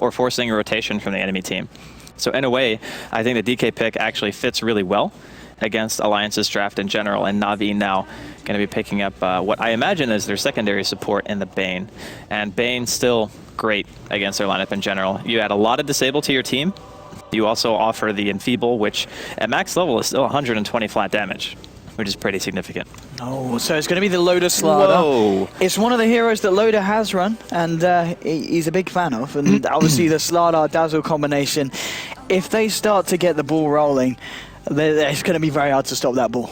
or forcing a rotation from the enemy team. So in a way, I think the DK pick actually fits really well against Alliance's draft in general, and Na'Vi now going to be picking up what I imagine is their secondary support in the Bane. And Bane still great against their lineup in general. You add a lot of disable to your team. You also offer the Enfeeble, which at max level is still 120 flat damage, which is pretty significant. Oh, so it's going to be the Loader Slardar. Whoa. It's one of the heroes that Loader has run, and he's a big fan of. And obviously the Slardar Dazzle combination, if they start to get the ball rolling, it's going to be very hard to stop that ball.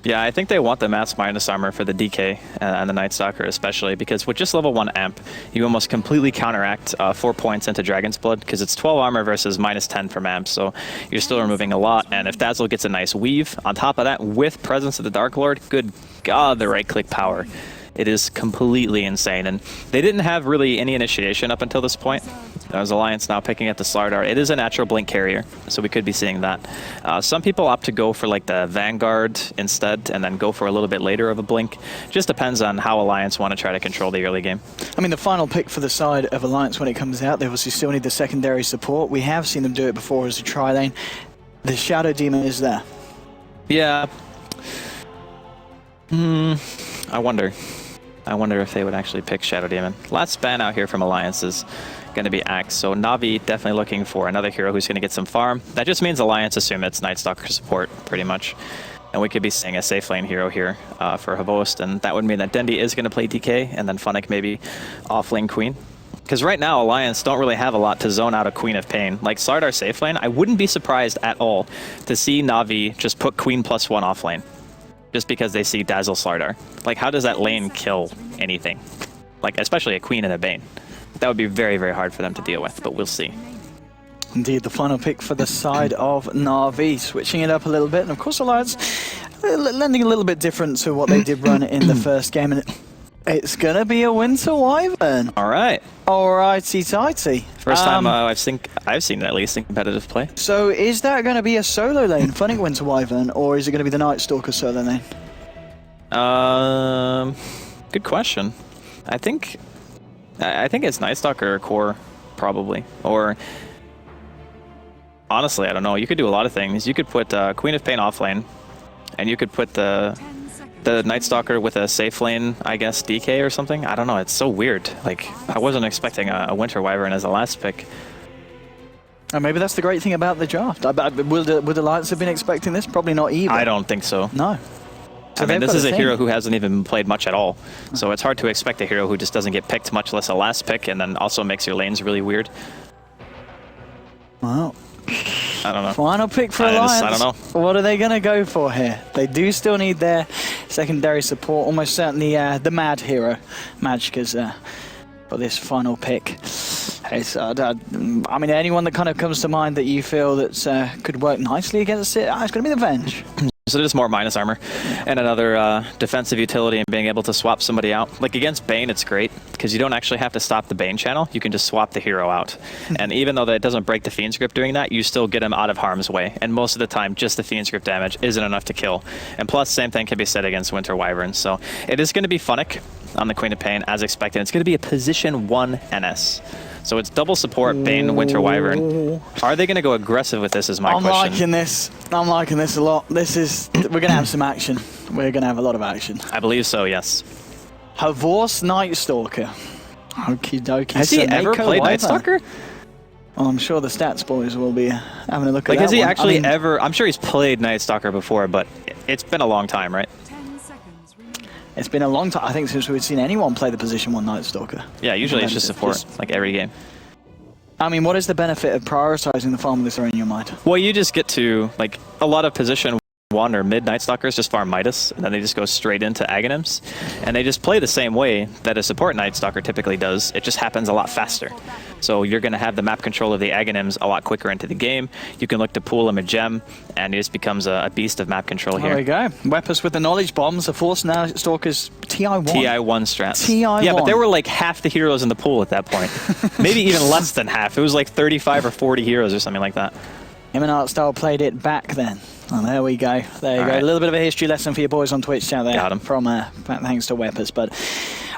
Yeah, I think they want the mass minus armor for the DK and the Night Stalker especially, because with just level 1 amp, you almost completely counteract 4 points into Dragon's Blood, because it's 12 armor versus minus 10 from amp, so you're still removing a lot. And if Dazzle gets a nice weave on top of that with Presence of the Dark Lord, good God, the right-click power. It is completely insane, and they didn't have really any initiation up until this point. As Alliance now picking at the Slardar, it is a natural blink carrier, so we could be seeing that. Some people opt to go for like the Vanguard instead, and then go for a little bit later of a blink. Just depends on how Alliance want to try to control the early game. I mean, the final pick for the side of Alliance when it comes out, they obviously still need the secondary support. We have seen them do it before as a tri-lane. The Shadow Demon is there. Yeah. I wonder if they would actually pick Shadow Demon. Last span out here from Alliance is going to be Axe, so Na'Vi definitely looking for another hero who's going to get some farm. That just means Alliance assume it's Night Stalker support, pretty much. And we could be seeing a safe lane hero here for Havost, and that would mean that Dendi is going to play DK, and then Funnick maybe off-lane Queen. Because right now, Alliance don't really have a lot to zone out a Queen of Pain. Like Slardar safe lane, I wouldn't be surprised at all to see Na'Vi just put Queen +1 off lane. Just because they see Dazzle Slardar. Like, how does that lane kill anything? Like, especially a Queen and a Bane. That would be very, very hard for them to deal with, but we'll see. Indeed, the final pick for the side of Na'Vi, switching it up a little bit. And of course, Alliance lending a little bit different to what they did run in the first game. And it's going to be a Winter Wyvern. All right. Alrighty-tighty. First time I've seen it at least in competitive play. So is that going to be a solo lane, Funnick Winter Wyvern, or is it going to be the Night Stalker solo lane? Good question. I think it's Night Stalker or Core, probably. Or honestly, I don't know. You could do a lot of things. You could put Queen of Pain off lane, and you could put the Night Stalker with a safe lane, I guess, DK or something. I don't know. It's so weird. Like, I wasn't expecting a Winter Wyvern as a last pick. And maybe that's the great thing about the draft. Would Alliance have been expecting this? Probably not either. I don't think so. No. So I mean, this is a hero who hasn't even played much at all. So it's hard to expect a hero who just doesn't get picked, much less a last pick, and then also makes your lanes really weird. Wow. I don't know. Final pick for Alliance. I don't know. What are they going to go for here? They do still need their secondary support. Almost certainly the Mad hero, Magicka's for this final pick. It's, I mean, anyone that kind of comes to mind that you feel that could work nicely against it? It's going to be the Venge. So just more minus armor and another defensive utility and being able to swap somebody out. Like against Bane, it's great because you don't actually have to stop the Bane channel. You can just swap the hero out. And even though that doesn't break the Fiend's Grip doing that, you still get him out of harm's way. And most of the time, just the Fiend's Grip damage isn't enough to kill. And plus, same thing can be said against Winter Wyvern. So it is going to be Funnick on the Queen of Pain as expected. It's going to be a position 1 NS. So it's double support, Bane, Winter Wyvern. Are they going to go aggressive with this is my question. I'm liking this a lot. We're going to have some action. We're going to have a lot of action. I believe so, yes. Havost Night Stalker. Okie dokie. Has he ever played Night Stalker? Well, I'm sure the stats boys will be having a look at that. Like, has he actually ever... I'm sure he's played Night Stalker before, but it's been a long time, right? It's been a long time, I think, since we've seen anyone play the position 1 Night Stalker. Yeah, usually it's just support, like every game. I mean, what is the benefit of prioritizing the farm with this in your mind? Well, you just get to, like, a lot of position 1 or mid Night Stalkers just farm Midas, and then they just go straight into Aghanims. And they just play the same way that a support Night Stalker typically does. It just happens a lot faster. So you're going to have the map control of the Aghanims a lot quicker into the game. You can look to pool him a gem, and he just becomes a beast of map control here. There we go. Weapons with the knowledge bombs. The Force Night Stalkers TI1. TI1 strats. TI1. Yeah, but there were like half the heroes in the pool at that point. Maybe even less than half. It was like 35 or 40 heroes or something like that. Him and Artstyle played it back then. Oh, there we go. There you go. Right. A little bit of a history lesson for your boys on Twitch chat there. Got him. From thanks to Weppers. But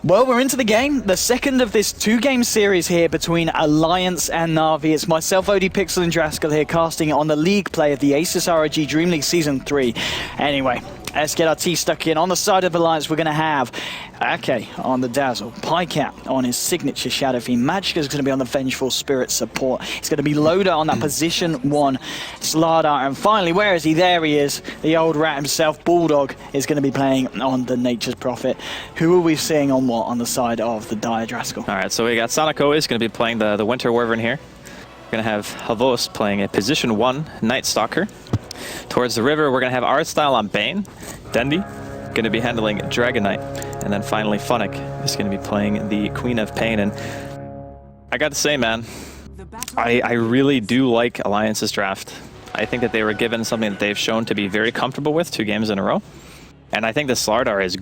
Well, we're into the game. The second of this two-game series here between Alliance and Na'Vi. It's myself, Odie Pixel, and Draskell here, casting on the league play of the ASUS ROG DreamLeague Season 3. Anyway, let's get our teeth stuck in. On the side of Alliance, we're going to have Ake on the Dazzle, Pycat on his signature Shadow Fiend, Magicka's going to be on the Vengeful Spirit support. It's going to be Loda on that position 1 Slardar, and finally, where is he? There he is, the old rat himself. Bulldog is going to be playing on the Nature's Prophet. Who are we seeing on what on the side of the Dire, Draskell? All right, so we got Sonico is going to be playing the Winter Wyvern here. We're going to have Havos playing a position 1 Night Stalker. Towards the river, we're going to have Artstyle on Bane. Dendi going to be handling Dragon Knight. And then finally, Funnick is going to be playing the Queen of Pain. And I got to say, man, I really do like Alliance's draft. I think that they were given something that they've shown to be very comfortable with 2 games in a row. And I think the Slardar is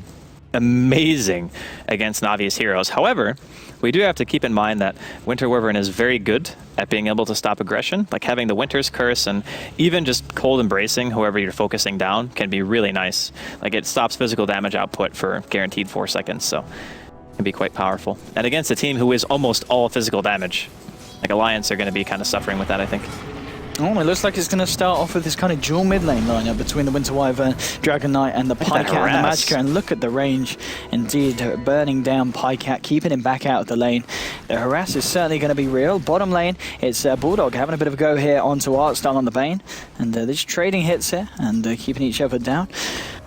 amazing against Navi's heroes. However, we do have to keep in mind that Winter Wyvern is very good at being able to stop aggression. Like having the Winter's Curse and even just Cold Embracing, whoever you're focusing down, can be really nice. Like it stops physical damage output for guaranteed 4 seconds, so it can be quite powerful. And against a team who is almost all physical damage, like Alliance are going to be kind of suffering with that, I think. Oh, it looks like it's going to start off with this kind of dual mid lane lineup between the Winter Wyvern, Dragon Knight, and the Pycat and the Magicka. And look at the range, indeed, burning down Pycat, keeping him back out of the lane. The harass is certainly going to be real. Bottom lane, it's Bulldog having a bit of a go here onto Artstyle on the Bane. And they're just trading hits here and keeping each other down.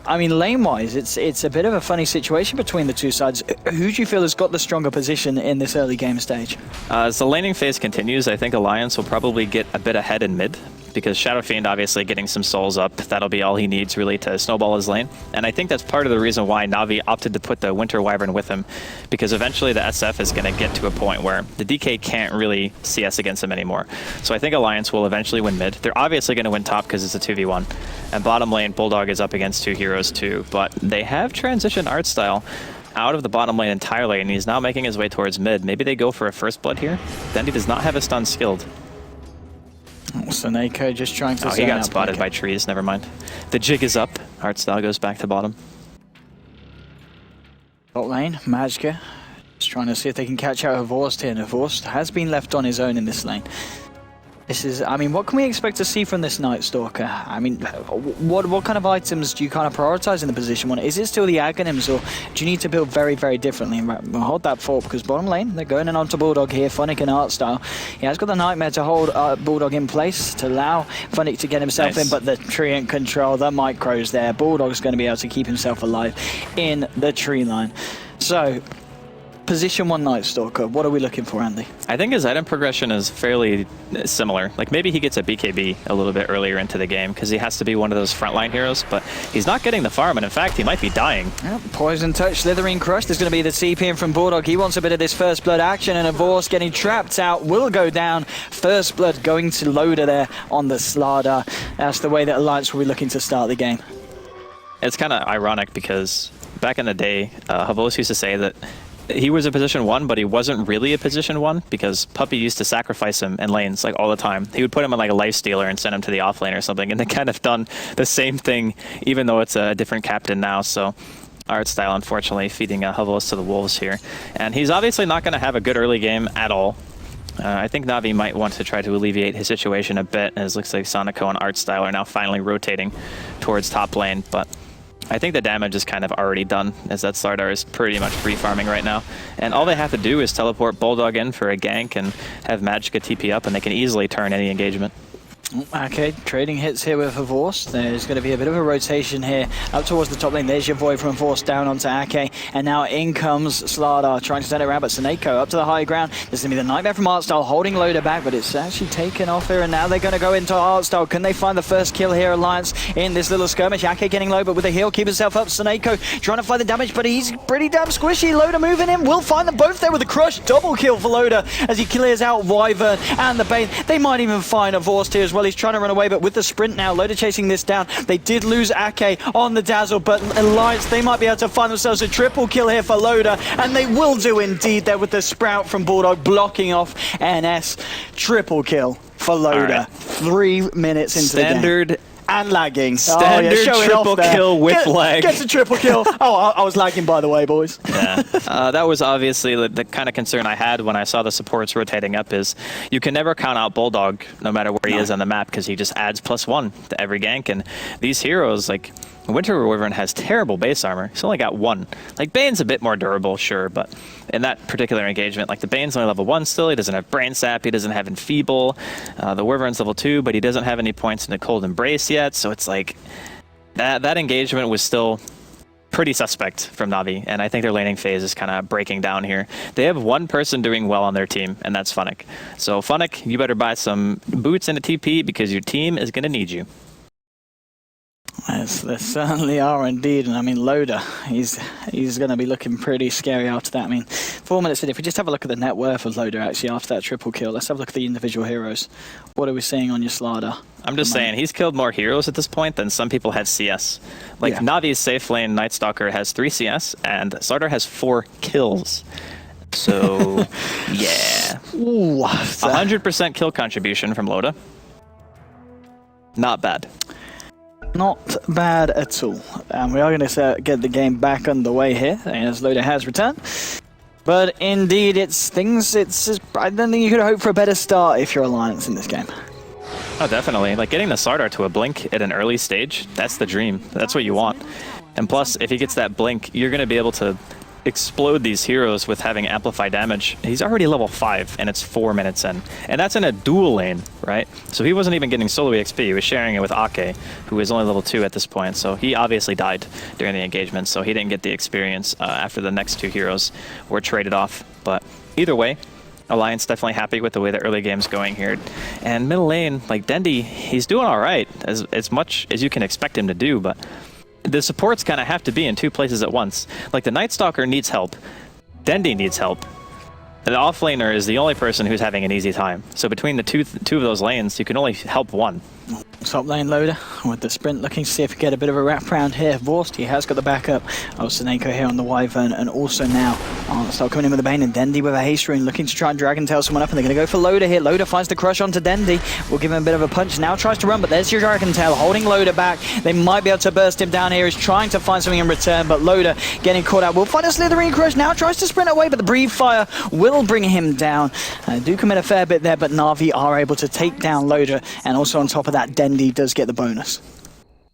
I mean, lane-wise, it's a bit of a funny situation between the two sides. Who do you feel has got the stronger position in this early game stage? As the laning phase continues, I think Alliance will probably get a bit ahead in mid, because Shadow Fiend obviously getting some souls up, that'll be all he needs really to snowball his lane. And I think that's part of the reason why Na'Vi opted to put the Winter Wyvern with him, because eventually the SF is going to get to a point where the DK can't really CS against him anymore. So I think Alliance will eventually win mid. They're obviously going to win top because it's a 2v1. And bottom lane, Bulldog is up against 2 heroes too, but they have transitioned Artstyle out of the bottom lane entirely, and he's now making his way towards mid. Maybe they go for a first blood here. Dendi does not have a stun skilled. Soneko just trying to... Oh, he got spotted by trees, never mind. The jig is up. Artstyle goes back to bottom. Bot lane, Magicka just trying to see if they can catch out Vorst here. Vorst has been left on his own in this lane. This is, I mean, what can we expect to see from this Night Stalker? I mean, what kind of items do you kind of prioritize in the position 1? Is it still the Aghanims, or do you need to build very, very differently? We'll hold that thought, because bottom lane, they're going in onto Bulldog here, Funnick and Artstyle. He has got the Nightmare to hold Bulldog in place, to allow Funnick to get himself in, but the Treant control, the micros there. Bulldog's going to be able to keep himself alive in the tree line. So, position 1 Night Stalker, what are we looking for, Andy? I think his item progression is fairly similar. Like maybe he gets a BKB a little bit earlier into the game because he has to be one of those frontline heroes, but he's not getting the farm, and in fact he might be dying. Yep, Poison Touch, Slithering Crush. There's going to be the TP in from Bulldog. He wants a bit of this First Blood action, and Vorst getting trapped out will go down. First Blood going to Loda there on the Slardar. That's the way that Alliance will be looking to start the game. It's kind of ironic because back in the day, Havos used to say that he was a position 1, but he wasn't really a position 1 because Puppy used to sacrifice him in lanes like all the time. He would put him in like a life stealer and send him to the off lane or something, and they kind of done the same thing, even though it's a different captain now. So Artstyle, unfortunately, feeding Havos to the wolves here. And he's obviously not going to have a good early game at all. I think Na'Vi might want to try to alleviate his situation a bit, as it looks like Sonico and Artstyle are now finally rotating towards top lane, but I think the damage is kind of already done, as that Slardar is pretty much free farming right now. And all they have to do is teleport Bulldog in for a gank and have Magicka TP up, and they can easily turn any engagement. Okay, trading hits here with Vorst. There's going to be a bit of a rotation here up towards the top lane. There's your Void from Vorst down onto Ake, and now in comes Slardar trying to turn it around, but Soneko up to the high ground. There's going to be the Nightmare from Artstyle holding Loda back, but it's actually taken off here, and now they're going to go into Artstyle. Can they find the first kill here, Alliance, in this little skirmish? Ake getting low, but with a heal, keep himself up. Soneko trying to find the damage, but he's pretty damn squishy. Loda moving in, will find them both there with a crush. Double kill for Loda as he clears out Wyvern and the Bane. They might even find a Vorst here as well. He's trying to run away, but with the sprint now, Loda chasing this down. They did lose Ake on the Dazzle, but Alliance, they might be able to find themselves a triple kill here for Loda, and they will do indeed there with the Sprout from Bulldog blocking off NS. Triple kill for Loda. Right. 3 minutes into Standard the game. and lagging. Standard triple kill with lag. Gets a triple kill. I was lagging, by the way, boys. Yeah, that was obviously the kind of concern I had when I saw the supports rotating up is you can never count out Bulldog no matter where he is on the map because he just adds +1 to every gank. And these heroes, like Winter Wyvern has terrible base armor. He's only got 1. Like Bane's a bit more durable, sure, but in that particular engagement, like the Bane's only level 1 still. He doesn't have Brain Sap. He doesn't have Enfeeble. The Wyvern's level 2, but he doesn't have any points in the Cold Embrace yet. So it's like that engagement was still pretty suspect from Na'Vi, and I think their laning phase is kind of breaking down here. They have one person doing well on their team, and that's Funnick. So Funnick, you better buy some boots and a TP because your team is going to need you. Yes, they certainly are indeed, and I mean Loader, he's going to be looking pretty scary after that. I mean, 4 minutes in, if we just have a look at the net worth of Loader actually after that triple kill, let's have a look at the individual heroes. What are we seeing on your Slardar? I'm just saying, he's killed more heroes at this point than some people have CS. Like Navi's safe lane Night Stalker has 3 CS, and Slardar has 4 kills. So, yeah. Ooh, 100% kill contribution from Loda. Not bad. Not bad at all. And we are going to get the game back underway here, as Loader has returned. But indeed, I don't think you could hope for a better start if you're Alliance in this game. Oh, definitely. Like getting the Slardar to a blink at an early stage, that's the dream. That's what you want. And plus, if he gets that blink, you're going to be able to explode these heroes with having amplify damage. He's already level 5 and it's 4 minutes in. And that's in a dual lane, right? So he wasn't even getting solo EXP. He was sharing it with Ake, who is only level 2 at this point. So he obviously died during the engagement, so he didn't get the experience after the next 2 heroes were traded off. But either way, Alliance definitely happy with the way the early game's going here. And middle lane, like Dendi, he's doing all right, as much as you can expect him to do, but the supports kind of have to be in 2 places at once. Like the Night Stalker needs help, Dendi needs help. The offlaner is the only person who's having an easy time. So between the two of those lanes, you can only help one. Top lane Loader with the sprint, looking to see if we get a bit of a wraparound here. Vorst, he has got the backup of Seneko here on the Wyvern, and also now start coming in with the Bane, and Dendi with a haste rune looking to try and Dragon Tail someone up, and they're going to go for Loader here. Loader finds the crush onto Dendi, will give him a bit of a punch, now tries to run, but there's your Dragon Tail holding Loader back. They might be able to burst him down here. He's trying to find something in return, but Loader getting caught out. Will find a Slitherine crush, now tries to sprint away, but the Breathe Fire will bring him down. Do commit a fair bit there, but Na'Vi are able to take down Loader, and also on top of that, Dendi does get the bonus.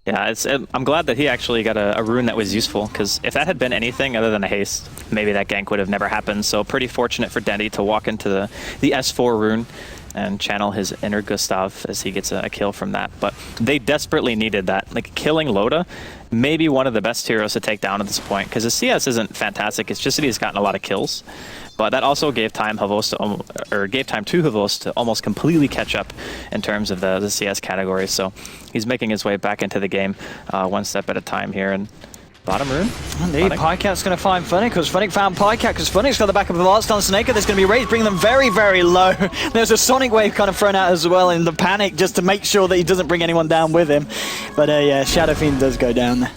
Yeah, I'm glad that he actually got a rune that was useful, because if that had been anything other than a haste, maybe that gank would have never happened. So pretty fortunate for Dendi to walk into the S4 rune and channel his inner Gustav as he gets a kill from that. But they desperately needed that. Like killing Loda, maybe one of the best heroes to take down at this point, because his CS isn't fantastic. It's just that he's gotten a lot of kills. But that also gave time to Havos to almost completely catch up in terms of the CS category. So he's making his way back into the game one step at a time here. And bottom rune. Indeed, Pycat's going to find Funnick, because Funnick found Pycat, because Funnick's got the backup of Artstar and Snake. There's going to be Raze bringing them very, very low. There's a Sonic Wave kind of thrown out as well in the panic, just to make sure that he doesn't bring anyone down with him. But yeah, Shadow Fiend does go down there.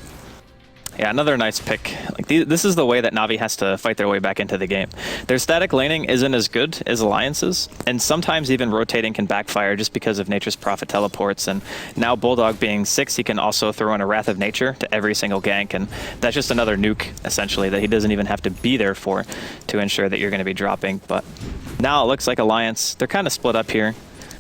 Yeah, another nice pick. Like this is the way that Na'Vi has to fight their way back into the game. Their static laning isn't as good as Alliance's, and sometimes even rotating can backfire just because of Nature's Prophet teleports. And now Bulldog being 6, he can also throw in a Wrath of Nature to every single gank, and that's just another nuke, essentially, that he doesn't even have to be there for to ensure that you're going to be dropping. But now it looks like Alliance, they're kind of split up here.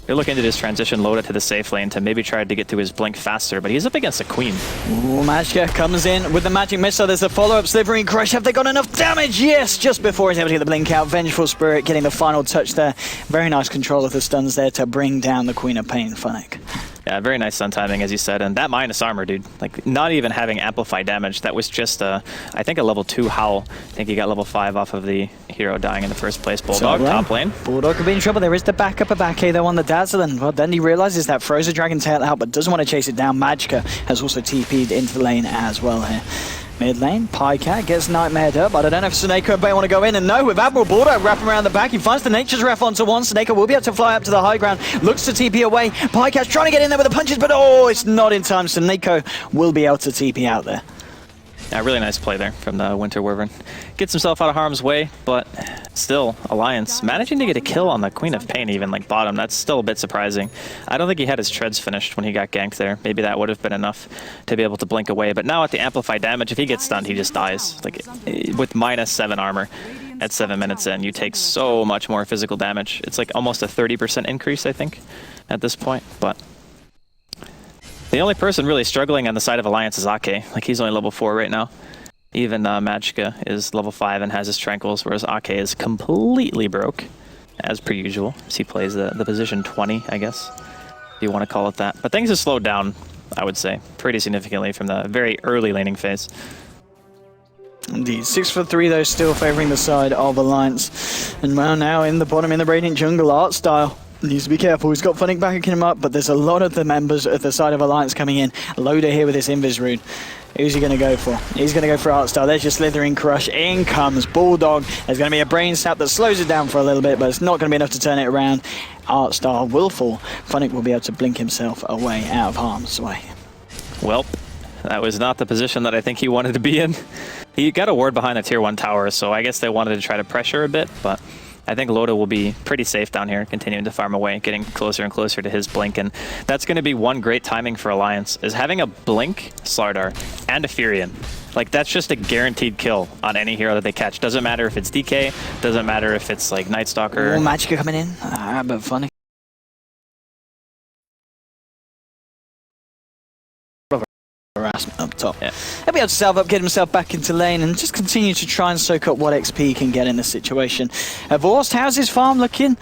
They're looking to just transition Loda to the safe lane to maybe try to get to his blink faster, but he's up against a Queen. Ooh, Magka comes in with the Magic Missile. There's a follow-up Slithering Crush. Have they got enough damage? Yes, just before he's able to get the blink out. Vengeful Spirit getting the final touch there. Very nice control of the stuns there to bring down the Queen of Pain, Funnick. Yeah, very nice stun timing, as you said, and that minus armor, dude. Like, not even having amplify damage. That was just, I think, a level 2 Howl. I think he got level 5 off of the hero dying in the first place. Bulldog, top lane. Bulldog could be in trouble. There is the backup of Ake, though, on the Dazzle, and well, then he realizes that throws a Dragon Tail out, but doesn't want to chase it down. Magka has also TP'd into the lane as well here. Mid lane, Pycat gets nightmared up, but I don't know if Seneko may want to go in, and no, with Admiral Bulldog wrapping around the back, he finds the Nature's Ref onto one. Seneko will be able to fly up to the high ground, looks to TP away. Pycat's trying to get in there with the punches, but oh, it's not in time. Seneko will be able to TP out there. Yeah, really nice play there from the Winter Wyvern. Gets himself out of harm's way, but still, Alliance managing to get a kill on the Queen of Pain even, like bottom. That's still a bit surprising. I don't think he had his treads finished when he got ganked there. Maybe that would have been enough to be able to blink away. But now at the amplified damage, if he gets stunned, he just dies. Like with -7 armor at 7 minutes in, you take so much more physical damage. It's like almost a 30% increase, I think, at this point. But the only person really struggling on the side of Alliance is Ake. Like, he's only level 4 right now. Even Magicka is level 5 and has his Tranquils, whereas Ake is completely broke, as per usual. As he plays the position 20, I guess, if you want to call it that. But things have slowed down, I would say, pretty significantly from the very early laning phase. Indeed. 6 for 3, though, still favouring the side of Alliance. And well, now in the bottom, in the Radiant jungle, art style. Needs to be careful. He's got Funnick backing him up, but there's a lot of the members at the side of Alliance coming in. Loader here with this Invis rune. Who's he going to go for? He's going to go for art style. There's your Slithering Crush. In comes Bulldog. There's going to be a brain snap that slows it down for a little bit, but it's not going to be enough to turn it around. Art style will fall. Funnick will be able to blink himself away out of harm's way. Well, that was not the position that I think he wanted to be in. He got a ward behind the tier 1 tower, so I guess they wanted to try to pressure a bit, but I think Loda will be pretty safe down here, continuing to farm away, getting closer and closer to his blink, and that's going to be one great timing for Alliance, is having a blink Slardar and a Furion. Like, that's just a guaranteed kill on any hero that they catch. Doesn't matter if it's DK, doesn't matter if it's like Night Stalker. Oh, Magicka coming in. But Funnick. Harassment up top. Yeah. He'll be able to salve up, get himself back into lane, and just continue to try and soak up what XP he can get in this situation. Vorst, how's his farm looking?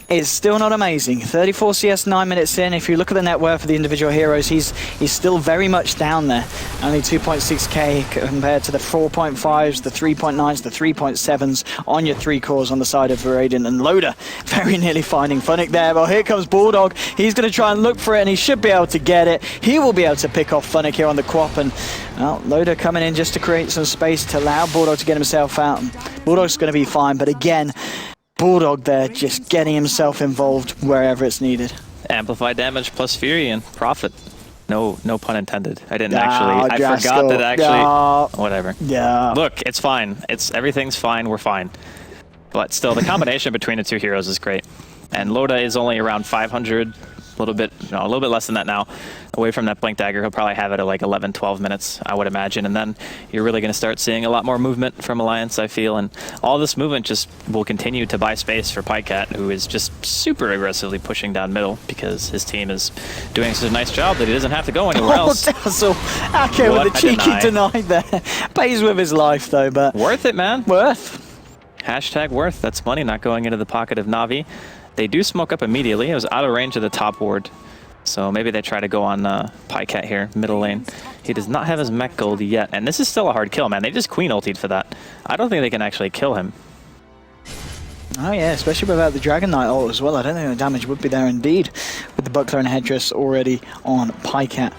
It's still not amazing. 34 CS, 9 minutes in. If you look at the net worth of the individual heroes, he's still very much down there. Only 2.6k compared to the 4.5s, the 3.9s, the 3.7s on your 3 cores on the side of Radiant. And Loda very nearly finding Funnick there. Well, here comes Bulldog. He's going to try and look for it, and he should be able to get it. He will be able to pick off Funnick here on the Quap. And well, Loda coming in just to create some space to allow Bulldog to get himself out. And Bulldog's going to be fine, but again, Bulldog there just getting himself involved wherever it's needed. Amplified damage plus Fury and profit. No pun intended. I didn't actually. I forgot that actually. Whatever. Yeah. Look, it's fine. Everything's fine. We're fine. But still, the combination between the two heroes is great. And Loda is only around 500. A little bit less than that now, away from that Blink Dagger. He'll probably have it at like 11, 12 minutes, I would imagine. And then you're really going to start seeing a lot more movement from Alliance, I feel. And all this movement just will continue to buy space for Pycat, who is just super aggressively pushing down middle because his team is doing such a nice job that he doesn't have to go anywhere else. Dazzle. Okay, with a cheeky deny there. Pays with his life, though, but... Worth it, man. Worth. Hashtag worth. That's money not going into the pocket of Na'Vi. They do smoke up immediately. It was out of range of the top ward. So maybe they try to go on Pycat here, middle lane. He does not have his mech gold yet. And this is still a hard kill, man. They just queen ultied for that. I don't think they can actually kill him. Oh yeah, especially without the Dragon Knight ult as well. I don't think the damage would be there indeed, with the Buckler and Headdress already on Pycat.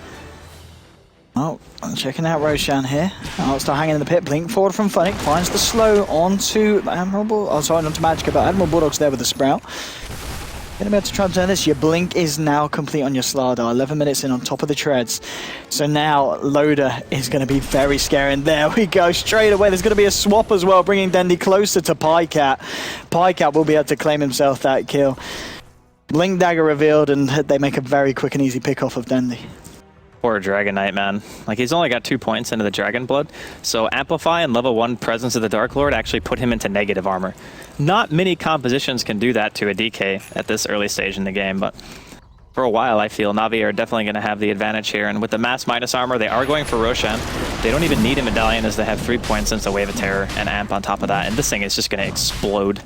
Oh, I'm checking out Roshan here. Oh, still hanging in the pit. Blink forward from Funnick. Finds the slow onto Admirable. Oh, sorry, onto Magicka, but Admiral Bulldog's there with the Sprout. Gonna be able to try and turn this. Your blink is now complete on your Slardar. 11 minutes in on top of the treads. So now Loda is going to be very scary. And there we go. Straight away. There's going to be a swap as well, bringing Dendi closer to Pycat. Pycat will be able to claim himself that kill. Blink Dagger revealed, and they make a very quick and easy pick off of Dendi. Poor Dragon Knight, man. Like, he's only got 2 points into the Dragon Blood, so Amplify and level 1 Presence of the Dark Lord actually put him into negative armor. Not many compositions can do that to a DK at this early stage in the game, but for a while I feel Na'Vi are definitely going to have the advantage here, and with the mass minus armor, they are going for Roshan. They don't even need a medallion as they have 3 points since the Wave of Terror and Amp on top of that, and this thing is just going to explode.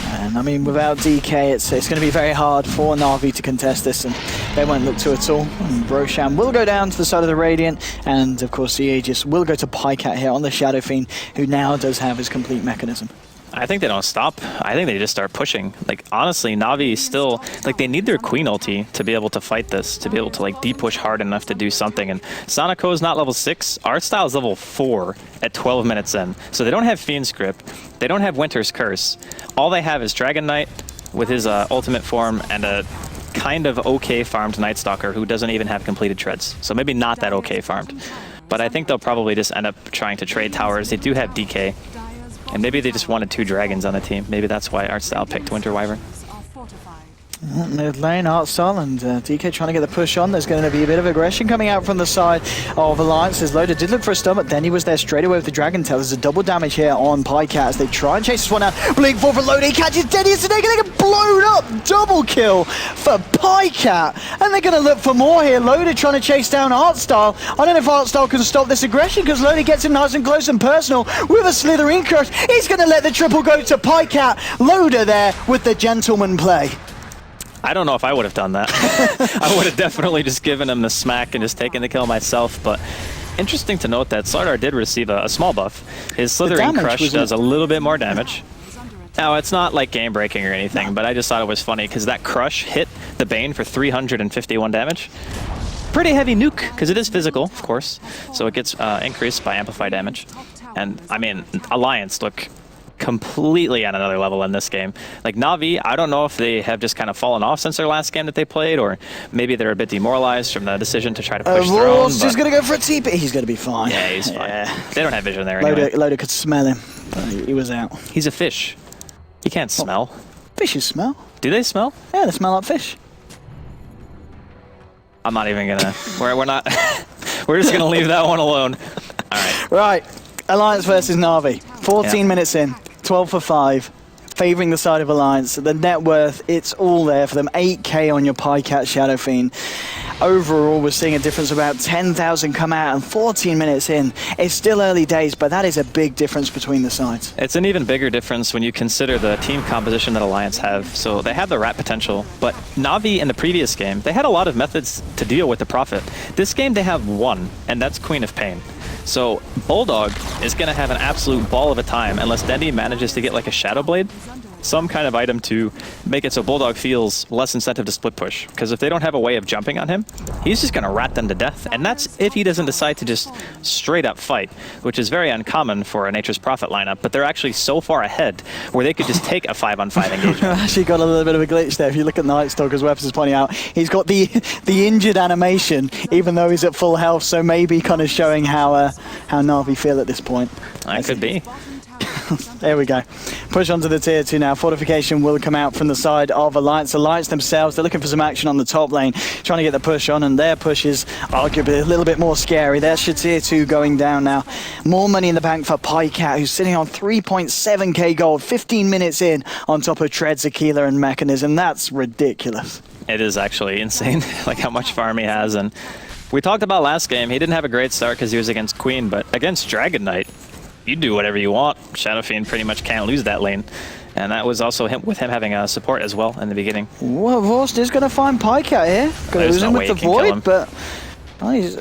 And I mean, without DK, it's going to be very hard for Na'Vi to contest this, and they won't look to at all. And Roshan will go down to the side of the Radiant, and of course the Aegis will go to Pycat here on the Shadow Fiend, who now does have his complete mechanism. I think they don't stop. I think they just start pushing. Like, honestly, Na'Vi still, like, they need their Queen ulti to be able to fight this, to be able to, like, de-push hard enough to do something. And Sonico is not level 6. Artstyle is level 4 at 12 minutes in. So they don't have Fiend's Grip. They don't have Winter's Curse. All they have is Dragon Knight with his ultimate form and a kind of okay farmed Night Stalker who doesn't even have completed treads. So maybe not that okay farmed. but I think they'll probably just end up trying to trade towers. They do have DK, and maybe they just wanted 2 dragons on the team. Maybe that's why Artstyle picked Winter Wyvern. Mid lane, Artstyle and DK trying to get the push on. There's going to be a bit of aggression coming out from the side of Alliance. As Loader did look for a stun, but then he was there straight away with the Dragon Tail. There's a double damage here on Pycat as they try and chase this one out. Blink 4 for Loader, he catches Denny, and they're going to get blown up. Double kill for Pycat, and they're going to look for more here. Loader trying to chase down Artstyle. I don't know if Artstyle can stop this aggression because Loader gets him nice and close and personal with a Slithering Crush. He's going to let the triple go to Pycat. Loader there with the gentleman play. I don't know if I would have done that. I would have definitely just given him the smack and just taken the kill myself, but interesting to note that Slardar did receive a small buff. His Slithering Crush does a little bit more damage. Now, it's not like game breaking or anything, but I just thought it was funny because that Crush hit the Bane for 351 damage. Pretty heavy nuke, because it is physical, of course, so it gets increased by amplified damage. And, I mean, Alliance look completely on another level in this game. Like Na'Vi, I don't know if they have just kind of fallen off since their last game that they played, or maybe they're a bit demoralized from the decision to try to push their own. Just going to go for a TP. He's going to be fine. Yeah, he's fine. Yeah. They don't have vision there anyway. Loader could smell him, but he was out. He's a fish. He can't smell. Fishes smell. Do they smell? Yeah, they smell like fish. I'm not even gonna. We're not. We're just gonna leave that one alone. All right. Right. Alliance versus Na'Vi. 14 minutes in. 12 for 5. Favouring the side of Alliance. The net worth, it's all there for them. 8k on your Pycat Shadow Fiend. Overall, we're seeing a difference of about 10,000 come out, and 14 minutes in. It's still early days, but that is a big difference between the sides. It's an even bigger difference when you consider the team composition that Alliance have. So they have the rat potential, but Na'Vi in the previous game, they had a lot of methods to deal with the Prophet. This game they have one, and that's Queen of Pain. So Bulldog is going to have an absolute ball of a time unless Dendi manages to get like a Shadow Blade, some kind of item to make it so Bulldog feels less incentive to split push. Because if they don't have a way of jumping on him, he's just going to rat them to death. And that's if he doesn't decide to just straight up fight, which is very uncommon for a Nature's Prophet lineup. But they're actually so far ahead where they could just take a 5-on-5 engagement. Actually got a little bit of a glitch there. If you look at Nightstalk, as Webster's pointing out, he's got the injured animation, even though he's at full health. So maybe kind of showing how Na'Vi feel at this point. That could be. There we go. Push onto the tier 2 now. Fortification will come out from the side of Alliance. Alliance themselves, they're looking for some action on the top lane, trying to get the push on, and their push is arguably a little bit more scary. There's your tier 2 going down now. More money in the bank for Pycat, who's sitting on 3.7k gold, 15 minutes in, on top of Treads, Aquila, and Mechanism. That's ridiculous. It is actually insane, like how much farm he has. And we talked about last game, he didn't have a great start because he was against Queen, but against Dragon Knight, you do whatever you want. Shadow Fiend pretty much can't lose that lane. And that was also with him having a support as well in the beginning. Well, Vorst is going to find Pycat here. Going to lose him with the Void, but he's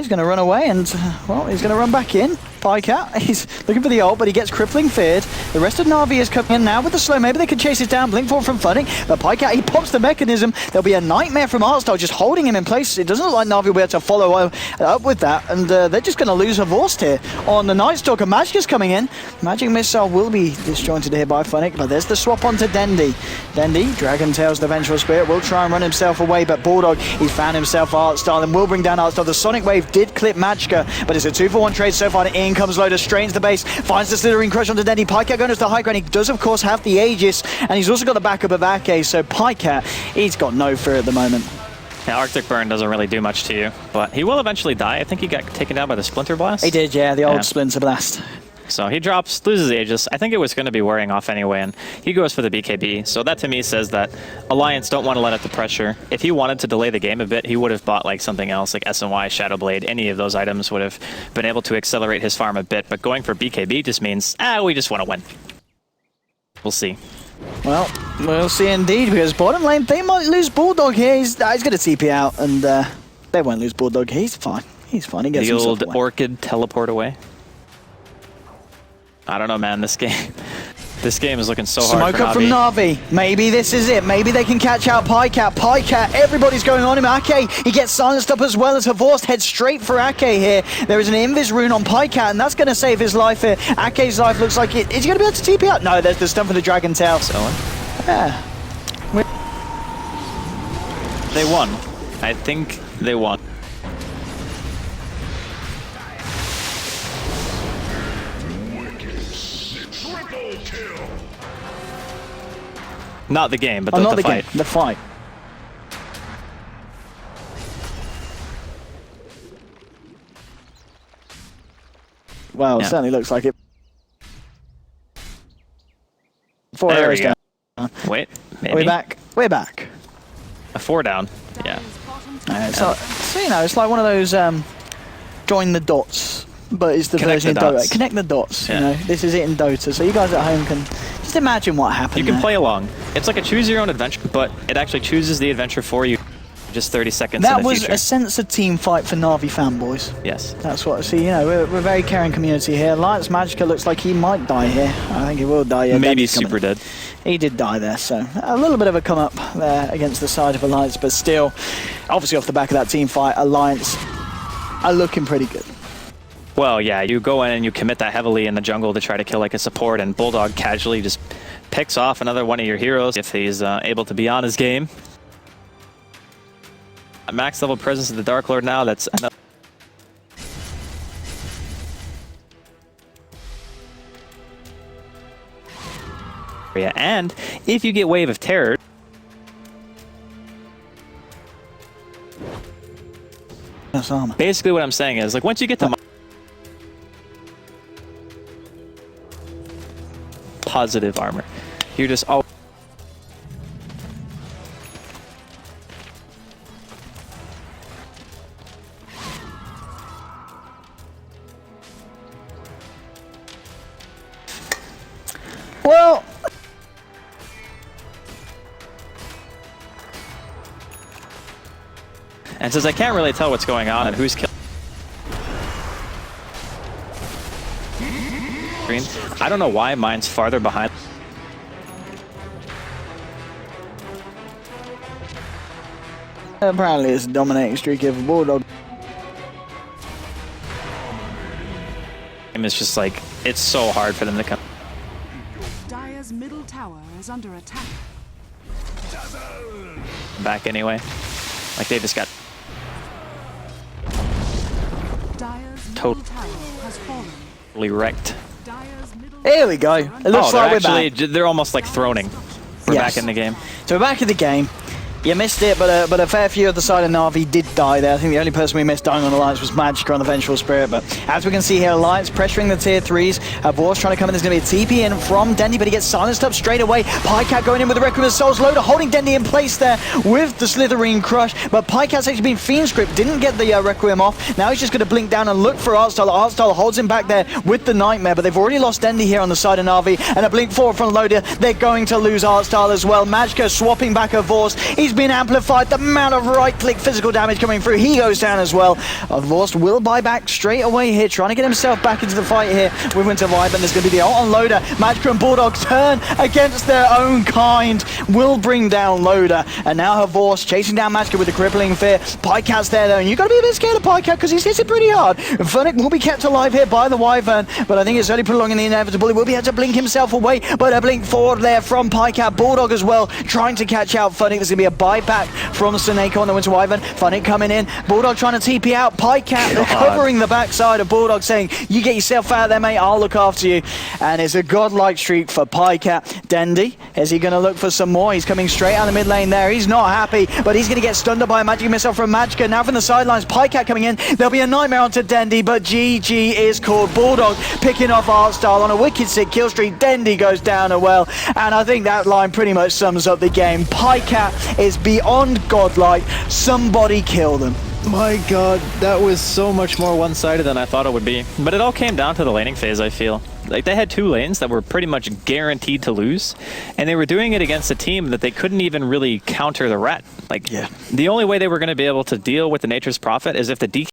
going to run away and, well, he's going to run back in. Pycat, he's looking for the ult, but he gets crippling feared. The rest of Na'Vi is coming in now with the slow. Maybe they can chase it down. Blink 4 from Funning, but Pycat, he pops the Mechanism. There'll be a nightmare from Artstyle just holding him in place. It doesn't look like Na'Vi will be able to follow up with that, and they're just going to lose a Vorst here on the Nightstalker. Magic is coming in. Magic Missile will be disjointed here by Funnick, but there's the swap onto Dendi. Dendi, Dragon Tails, the Vengeful Spirit, will try and run himself away, but Bulldog, he's found himself Artstyle and will bring down Artstyle. The Sonic Wave did clip Magicka, but it's a 2-for-1 trade so far. In comes Loader, strains the base, finds the Slithering Crush onto Dendi. Pycat going to the high ground. He does, of course, have the Aegis, and he's also got the backup of Ake, so Pycat, he's got no fear at the moment. Yeah, Arctic Burn doesn't really do much to you, but he will eventually die. I think he got taken down by the Splinter Blast. He did, yeah, the old Splinter Blast. So he drops, loses the Aegis. I think it was going to be wearing off anyway, and he goes for the BKB. So that to me says that Alliance don't want to let up the pressure. If he wanted to delay the game a bit, he would have bought like something else, like SNY, Shadow Blade. Any of those items would have been able to accelerate his farm a bit. But going for BKB just means, we just want to win. We'll see. Well, we'll see indeed, because bottom lane, they might lose Bulldog here. He's going to TP out, and they won't lose Bulldog. He's fine. He's fine. He gets the old away. Orchid teleport away. I don't know, man. This game is looking so hard for Na'Vi. Smoke up from Na'Vi. Maybe this is it. Maybe they can catch out Pycat. Pycat, everybody's going on him. Ake, he gets silenced up as well as Havorst heads straight for Ake here. There is an Invis rune on Pycat, and that's going to save his life here. Ake's life looks like it. Is he going to be able to TP out? No, there's the stun for the Dragon Tail. So, yeah. They won. I think they won. Not the game, but not the the fight. game, the fight. Well, it certainly looks like it. 4 There arrows we go. down. Wait, maybe? We're back. We're back. A 4 down. Yeah. So you know, it's like one of those join the dots, but it's the Connect version the in Dota. dots. Connect the dots. Yeah. You know, this is it in Dota. So you guys at home can just imagine what happened. You can there. play along. It's like a choose your own adventure, but it actually chooses the adventure for you just 30 seconds in That the was future. a sense of team fight for Na'Vi fanboys. Yes. That's what. See, you know, we're a very caring community here. Alliance Magica looks like he might die here. I think he will die. Yeah, Maybe Dendy's coming. super dead. He did die there, so a little bit of a come up there against the side of Alliance, but still, obviously off the back of that team fight, Alliance are looking pretty good. Well, yeah, you go in and you commit that heavily in the jungle to try to kill like a support, and Bulldog casually just picks off another one of your heroes if he's able to be on his game. A max level presence of the Dark Lord now, that's another. And if you get Wave of Terror, That's armor. basically what I'm saying is, like, once you get to positive armor, you're just all. Well, And since I can't really tell what's going on and who's killing, I don't know why mine's farther behind. apparently it's a dominating streak of a Bulldog. It's just like, it's so hard for them to come. Dire's middle tower is under attack. Back anyway. Like, they just got Dire's middle Tot- tower has fallen. totally wrecked. Dire's middle Here we go. It looks like we're back. they're almost like throning. We're Yes. back in the game. So we're back in the game. You missed it, but a fair few of the side of Na'Vi did die there. I think the only person we missed dying on Alliance was Magica on the Vengeful Spirit. But as we can see here, Alliance pressuring the tier 3s. Vor's trying to come in. There's going to be a TP in from Dendy, but he gets silenced up straight away. Pycat going in with the Requiem of Souls. Loader holding Dendy in place there with the Slitherine Crush. But Pycat's actually been Fiend Script, didn't get the Requiem off. Now he's just going to blink down and look for Artstyle. Artstyle holds him back there with the Nightmare, but they've already lost Dendy here on the side of Na'Vi. And a blink forward from Loader. They're going to lose Artstyle as well. Magica swapping back a Vorst. He's been amplified. The amount of right-click physical damage coming through, he goes down as well. Vorst will buy back straight away here, trying to get himself back into the fight here with Winter Vibe, and there's going to be the ult on Loader. Magica and Bulldog turn against their own kind, will bring down Loader, and now Vorst chasing down Magica with the crippling fear. Pycat's there though, and you've got to be a bit scared of Pycat because he's hit it pretty hard. Furnick will be kept alive here by the Wyvern, but I think it's only prolonging the inevitable. He will be able to blink himself away, but a blink forward there from Pycat. Bulldog as well, trying to catch out Furnick. There's going to be a buyback from Seneko on the Winter Wyvern. Furnick coming in. Bulldog trying to TP out. Pycat covering the backside of Bulldog, saying, you get yourself out there, mate. I'll look after you. And it's a godlike streak for Pycat. Dendy, is he going to look for some more? He's coming straight out the mid lane there. He's not happy, but he's going to get stunned up by a magic missile from Magica. Now from the sidelines, Pycat coming in. There'll be a Nightmare onto Dendy, but GG is called. Bulldog picking off Artstyle on a wicked sick kill streak. Dendy goes down as well. And I think that line pretty much sums up the game. Pycat is beyond godlike. Somebody kill them. My god, that was so much more one-sided than I thought it would be. But it all came down to the laning phase, I feel. Like, they had 2 lanes that were pretty much guaranteed to lose, and they were doing it against a team that they couldn't even really counter the ret. Like, the only way they were going to be able to deal with the Nature's Prophet is if the DK